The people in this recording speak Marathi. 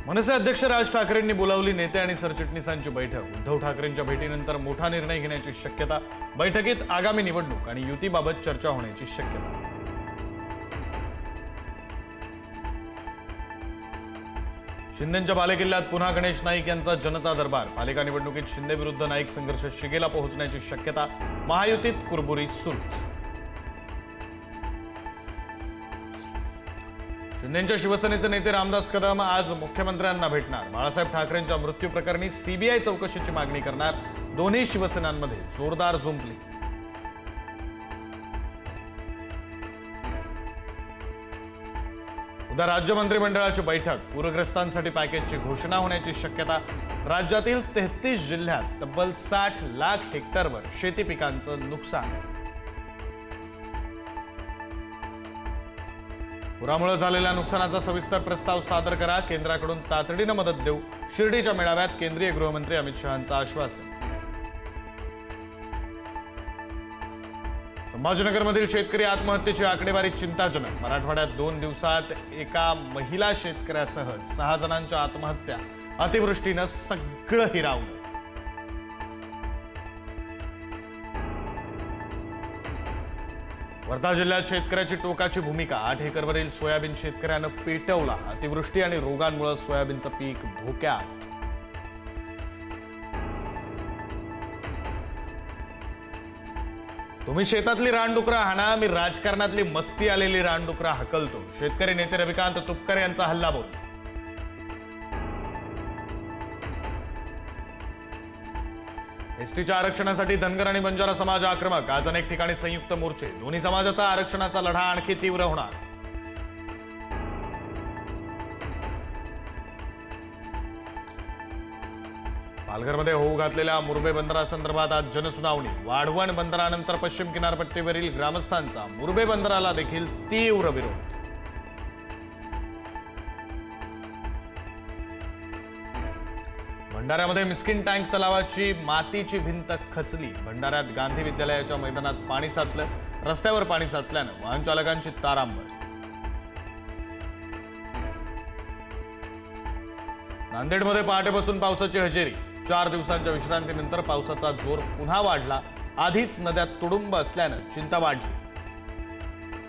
मनसे अध्यक्ष राज ठाकरेंनी बोलावली नेते आणि सरचिटणीसांची बैठक। उद्धव ठाकरेंच्या भेटीनंतर मोठा निर्णय घेण्याची शक्यता। बैठकीत आगामी निवडणूक आणि युतीबाबत चर्चा होण्याची शक्यता। शिंदेंच्या बालेकिल्ल्यात पुन्हा गणेश नाईक यांचा जनता दरबार। पालिका निवडणुकीत शिंदे विरुद्ध नाईक संघर्ष शिगेला पोहोचण्याची शक्यता। महायुतीत कुरबुरी सुरूच। शिंदेंच्या शिवसेनेचे नेते रामदास कदम आज मुख्यमंत्र्यांना भेटणार। बाळासाहेब ठाकरेंच्या मृत्यू प्रकरणी सीबीआय चौकशीची मागणी करणार। दोन्ही शिवसेनांमध्ये जोरदार जुंपली। उद्या राज्य मंत्रिमंडळाची बैठक। पूरग्रस्तांसाठी पॅकेजची घोषणा होण्याची शक्यता। राज्यातील 33 जिल्ह्यात तब्बल 60 लाख हेक्टरवर शेती पिकांचं नुकसान। पुरामुळे झालेल्या नुकसानाचा सविस्तर प्रस्ताव सादर करा। केंद्राकडून तातडीने मदत देऊ। शिर्डीच्या मेळाव्यात केंद्रीय गृहमंत्री अमित शहांचं आश्वासन। संभाजीनगरमधील शेतकरी आत्महत्येची आकडेवारी चिंताजनक। मराठवाड्यात 2 दिवसात एका महिला शेतकऱ्यासह 6 जणांच्या आत्महत्या। अतिवृष्टीनं सगळं हिरावलं। वर्धा जिल्ह्यात शेतकऱ्याची टोकाची भूमिका। 8 एकरवरील सोयाबीन शेतकऱ्यानं पेटवला। अतिवृष्टी आणि रोगांमुळे सोयाबीनचं पीक धोक्यात। तुम्ही शेतातली रानडुकरं हाणा, मी राजकारणातली मस्ती आलेली रानडुकरं हकलतो। शेतकरी नेते रविकांत तुपकर यांचा हल्लाबोल। एसटीच्या आरक्षणासाठी धनगर आणि बंजारा समाज आक्रमक। आज अनेक ठिकाणी संयुक्त मोर्चे। दोन्ही समाजाचा आरक्षणाचा लढा आणखी तीव्र होणार। पालघरमध्ये होऊ घातलेल्या मुरबे बंदरासंदर्भात आज जनसुनावणी। वाढवण बंदरानंतर पश्चिम किनारपट्टीवरील ग्रामस्थांचा मुरबे बंदराला देखील तीव्र विरोध। भंडाऱ्यामध्ये मिस्किन टँक तलावाची मातीची भिंत खचली। भंडाऱ्यात गांधी विद्यालयाच्या मैदानात पाणी साचलं। रस्त्यावर पाणी साचल्यानं वाहन चालकांची तारांबळ। नांदेडमध्ये पहाटेपासून पावसाची हजेरी। 4 दिवसांच्या विश्रांतीनंतर पावसाचा जोर पुन्हा वाढला। आधीच नद्या तुडुंब असल्यानं चिंता वाढली।